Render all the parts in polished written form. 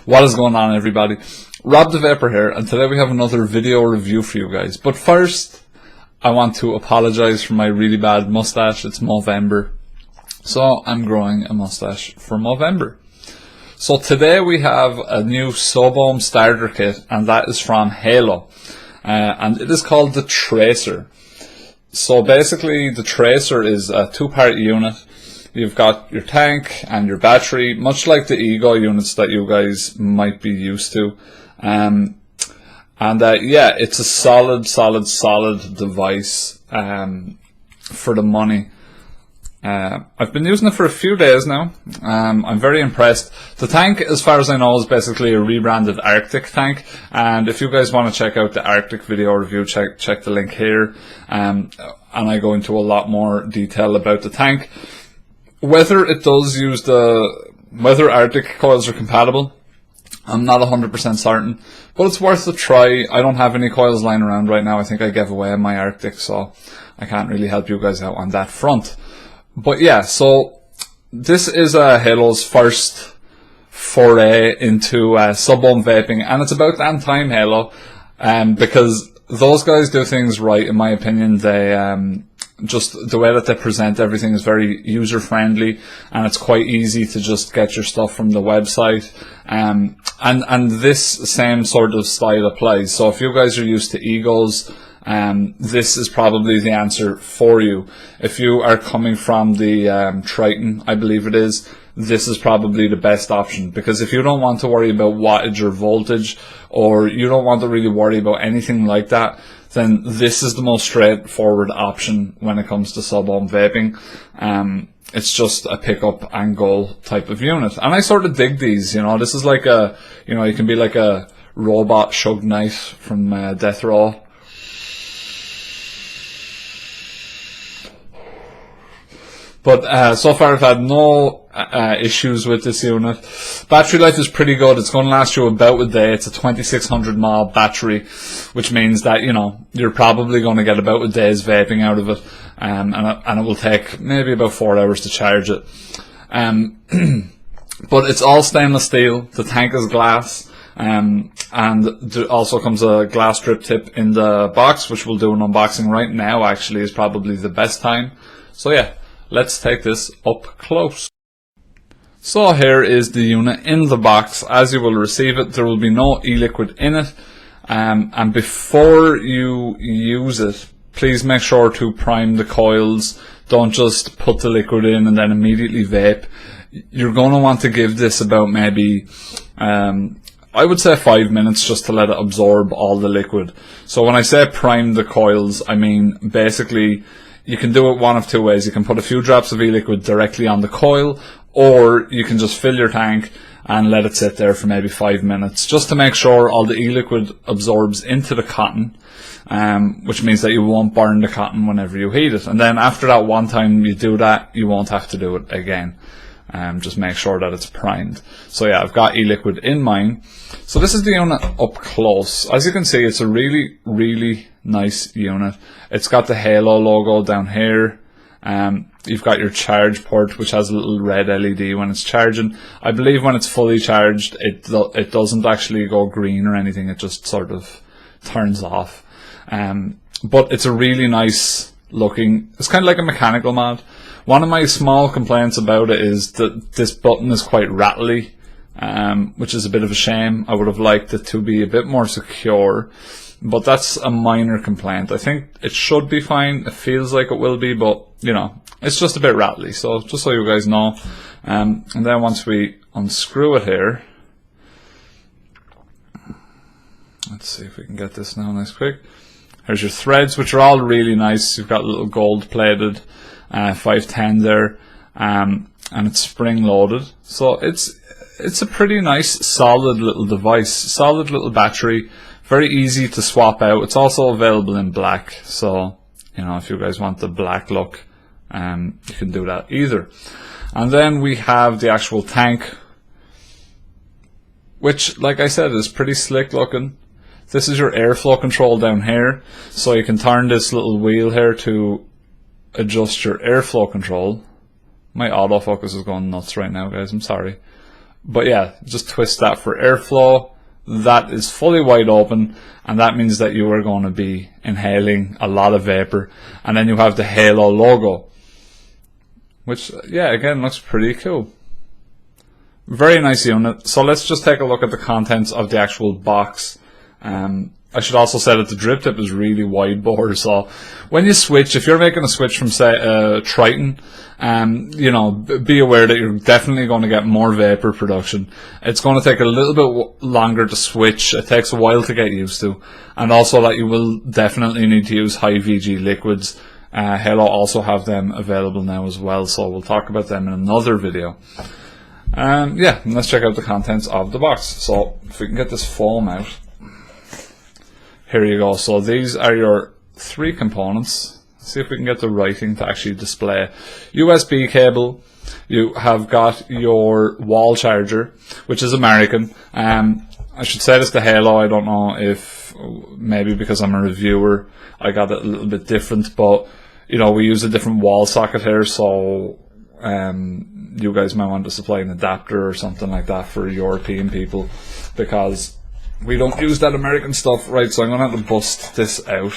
What is going on, everybody? Rob the Vaper here, and today we have another video review for you guys. But first, I want to apologize for my really bad mustache. It's Movember, so I'm growing a mustache for Movember. So today we have a new Sobome starter kit, and that is from Halo, and it is called the Tracer. So basically, the Tracer is a two-part unit. You've got your tank and your battery, much like the Ego units that you guys might be used to. Yeah, it's a solid device for the money. I've been using it for a few days now. I'm very impressed. The tank, as far as I know, is basically a rebranded Arctic tank. And if you guys want to check out the Arctic video review, check the link here. And I go into a lot more detail about the tank. Whether it does use whether Arctic coils are compatible, I'm not 100% certain, but it's worth a try. I don't have any coils lying around right now. I think I gave away my Arctic, so I can't really help you guys out on that front. But yeah, so this is Halo's first foray into Sobome vaping, and it's about damn time, Halo, because those guys do things right, in my opinion. They just the way that they present everything is very user friendly, and it's quite easy to just get your stuff from the website. And this same sort of style applies. So if you guys are used to Egos, this is probably the answer for you. If you are coming from the Triton, I believe it is, this is probably the best option, because if you don't want to worry about wattage or voltage, or you don't want to really worry about anything like that, then this is the most straightforward option when it comes to Sobome vaping. It's just a pick up and go type of unit, and I sort of dig these. You know, this is like you can be like a robot Shug Knight from Death Row. But so far I've had no issues with this unit. Battery life is pretty good. It's going to last you about a day. It's a 2600 mAh battery, which means that, you know, you're probably going to get about a day's vaping out of it, and it will take maybe about 4 hours to charge it. But it's all stainless steel. The tank is glass, and there also comes a glass drip tip in the box, which we'll do an unboxing right now. Actually, is probably the best time. So yeah, let's take this up close. So here is the unit in the box. As you will receive it, there will be no e-liquid in it. And before you use it, please make sure to prime the coils. Don't just put the liquid in and then immediately vape. You're going to want to give this about maybe, I would say 5 minutes, just to let it absorb all the liquid. So when I say prime the coils, I mean basically you can do it one of two ways. You can put a few drops of e-liquid directly on the coil, or you can just fill your tank and let it sit there for maybe 5 minutes, just to make sure all the e-liquid absorbs into the cotton, which means that you won't burn the cotton whenever you heat it. And then after that one time you do that, you won't have to do it again. Just make sure that it's primed. So yeah, I've got e-liquid in mine. So this is the unit up close. As you can see, it's a really nice unit. It's got the Halo logo down here. You've got your charge port, which has a little red LED when it's charging. I believe when it's fully charged, it doesn't actually go green or anything. It just sort of turns off. But it's a really nice looking, it's kind of like a mechanical mod. One of my small complaints about it is that this button is quite rattly, which is a bit of a shame. I would have liked it to be a bit more secure, but that's a minor complaint. I think it should be fine. It feels like it will be, but you know, it's just a bit rattly. So just so you guys know. And then once we unscrew it here, let's see if we can get this now nice quick. Here's your threads, which are all really nice. You've got a little gold plated 510 there, and it's spring loaded. So it's a pretty nice solid little device, solid little battery, very easy to swap out. It's also available in black, so you know, if you guys want the black look, you can do that either. And then we have the actual tank, which, like I said, is pretty slick looking. This is your airflow control down here, so you can turn this little wheel here to adjust your airflow control. My autofocus is going nuts right now, guys, I'm sorry. But yeah, just twist that for airflow. That is fully wide open, and that means that you are going to be inhaling a lot of vapor. And then you have the Halo logo, which, yeah, again, looks pretty cool. Very nice unit. So let's just take a look at the contents of the actual box. I should also say that the drip tip is really wide bore, so when you switch, if you're making a switch from, say, Triton, you know, be aware that you're definitely going to get more vapor production. It's going to take a little bit longer to switch. It takes a while to get used to, and also that you will definitely need to use high VG liquids. Halo also have them available now as well, so we'll talk about them in another video. Yeah, let's check out the contents of the box. So if we can get this foam out. Here you go. So these are your 3 components. Let's see if we can get the writing to actually display. USB cable. You have got your wall charger, which is American. I should say this to Halo. I don't know if maybe because I'm a reviewer, I got it a little bit different, but you know, we use a different wall socket here, so you guys might want to supply an adapter or something like that for European people, because we don't use that American stuff. Right, so I'm going to have to bust this out.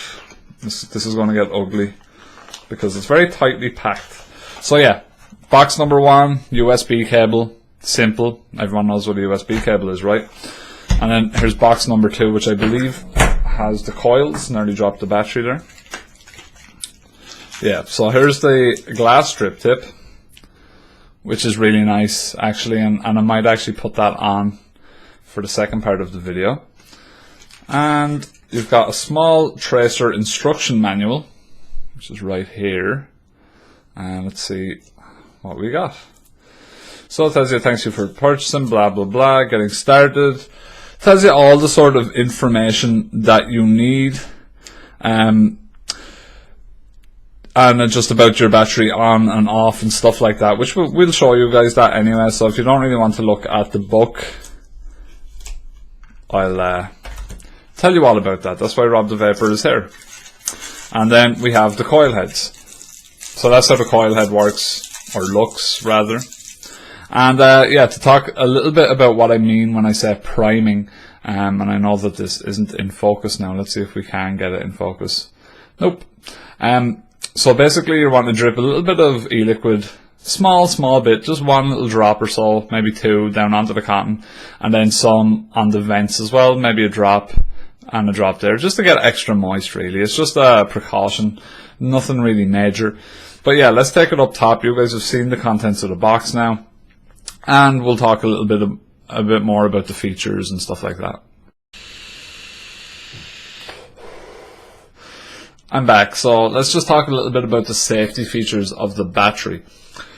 This is going to get ugly because it's very tightly packed. So yeah, box number 1, USB cable. Simple. Everyone knows what a USB cable is, right? And then here's box number 2, which I believe has the coils. Nearly dropped the battery there. Yeah, so here's the glass strip tip, which is really nice actually, and I might actually put that on for the second part of the video. And you've got a small tracer instruction manual, which is right here. And let's see what we got. So it tells you, thanks you for purchasing, blah blah blah, getting started. It tells you all the sort of information that you need, and just about your battery on and off and stuff like that, which we'll show you guys that anyway. So if you don't really want to look at the book, I'll tell you all about that. That's why Rob the Vaper is here. And then we have the coil heads. So that's how the coil head works, or looks rather. And yeah, to talk a little bit about what I mean when I say priming, and I know that this isn't in focus now. Let's see if we can get it in focus. Nope. So basically you want to drip a little bit of e-liquid, small bit, just 1 little drop or so, maybe 2 down onto the cotton, and then some on the vents as well, maybe a drop and a drop there, just to get extra moist really. It's just a precaution, nothing really major. But yeah, let's take it up top. You guys have seen the contents of the box now, and we'll talk a bit more about the features and stuff like that. I'm back, so let's just talk a little bit about the safety features of the battery.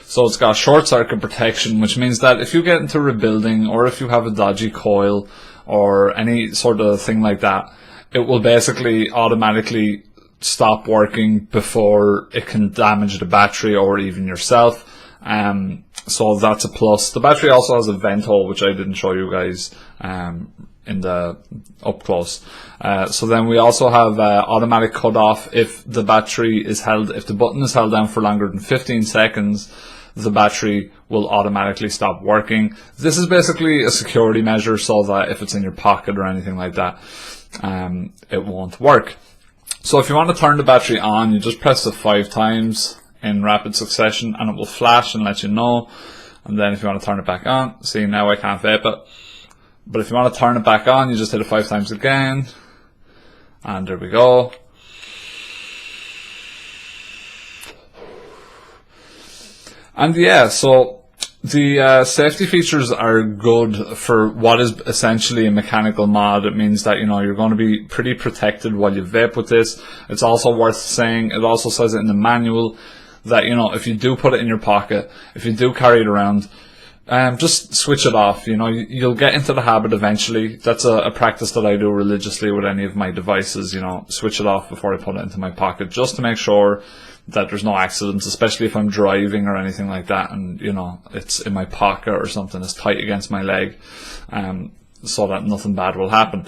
So it's got short circuit protection, which means that if you get into rebuilding, or if you have a dodgy coil or any sort of thing like that, it will basically automatically stop working before it can damage the battery or even yourself. So that's a plus. The battery also has a vent hole, which I didn't show you guys in the up close. So then we also have automatic cutoff. If the battery is held, if the button is held down for longer than 15 seconds, the battery will automatically stop working. This is basically a security measure, so that if it's in your pocket or anything like that, it won't work. So if you want to turn the battery on, you just press it 5 times in rapid succession, and it will flash and let you know. And then if you want to turn it back on, see, now I can't vape it. But if you want to turn it back on, you just hit it 5 times again. And there we go. And yeah, so the safety features are good for what is essentially a mechanical mod. It means that, you know, you're going to be pretty protected while you vape with this. It's also worth saying, it also says it in the manual, that, you know, if you do put it in your pocket, if you do carry it around, just switch it off. You know, you'll get into the habit eventually. That's a practice that I do religiously with any of my devices. You know, switch it off before I put it into my pocket, just to make sure that there's no accidents, especially if I'm driving or anything like that, and, you know, it's in my pocket or something, it's tight against my leg, so that nothing bad will happen.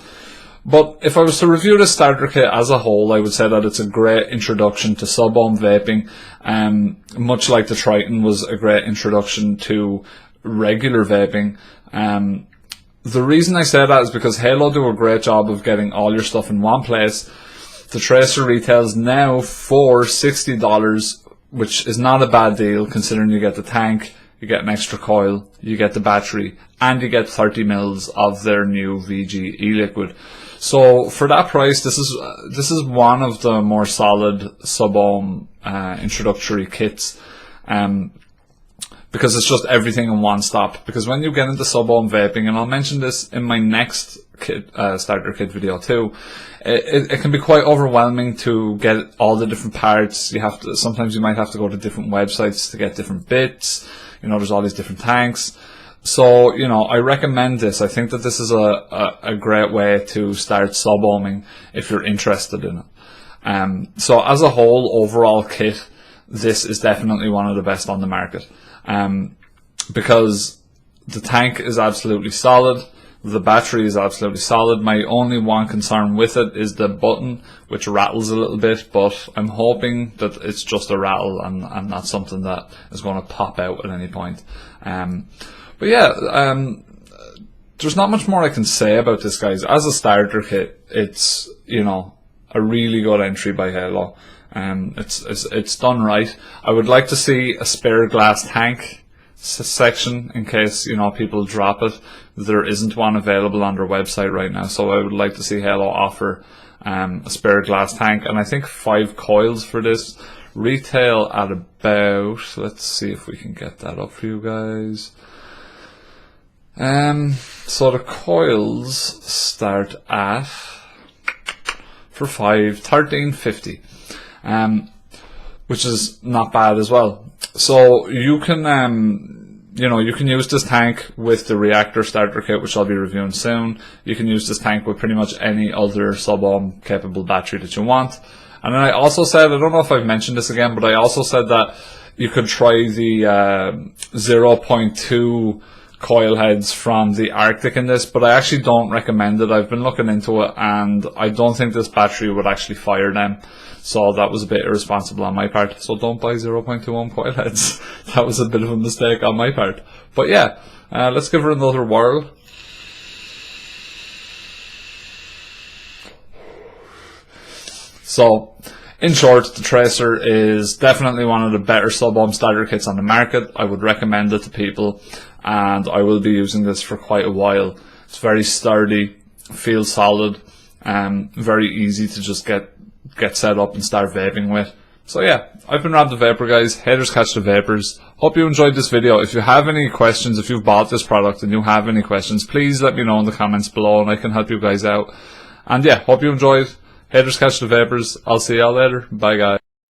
But if I was to review the starter kit as a whole, I would say that it's a great introduction to sub-ohm vaping, much like the Triton was a great introduction to regular vaping. The reason I say that is because Halo do a great job of getting all your stuff in one place. The tracer retails now for $60, which is not a bad deal considering you get the tank, you get an extra coil, you get the battery, and you get 30 mils of their new VG e-liquid. So for that price, this is one of the more solid sub-ohm introductory kits, because it's just everything in one stop. Because when you get into sub-ohm vaping, and I'll mention this in my next kit, starter kit video too, it can be quite overwhelming to get all the different parts. Sometimes you might have to go to different websites to get different bits. There's all these different tanks. So, I recommend this. I think that this is a great way to start sub-ohming if you're interested in it. So as a whole, overall kit, this is definitely one of the best on the market. Because the tank is absolutely solid, the battery is absolutely solid. My only one concern with it is the button, which rattles a little bit, but I'm hoping that it's just a rattle and not something that is going to pop out at any point. But yeah, there's not much more I can say about this, guys. As a starter kit, it's, a really good entry by Halo. It's done right. I would like to see a spare glass tank section in case people drop it. There isn't one available on their website right now, so I would like to see Halo offer a spare glass tank, and I think 5 coils for this retail at about, let's see if we can get that up for you guys. So the coils start at, for 5, $13.50. Which is not bad as well. So you can, you can use this tank with the reactor starter kit, which I'll be reviewing soon. You can use this tank with pretty much any other sub-ohm capable battery that you want. And then I also said, I don't know if I've mentioned this again, but I also said that you could try the 0.2 coil heads from the Arctic in this, but I actually don't recommend it. I've been looking into it, and I don't think this battery would actually fire them. So that was a bit irresponsible on my part. So don't buy 0.2 ohm coil heads. That was a bit of a mistake on my part. But yeah, let's give her another whirl. So, in short, the Tracer is definitely one of the better sub-ohm starter kits on the market. I would recommend it to people, and I will be using this for quite a while. It's very sturdy, feels solid, very easy to just get set up and start vaping with. So yeah, I've been Rob the Vapor, guys. Haters catch the vapors. Hope you enjoyed this video. If you have any questions, if you've bought this product and you have any questions, please let me know in the comments below and I can help you guys out. And yeah, hope you enjoyed. Haters catch the vapors. I'll see y'all later. Bye, guys.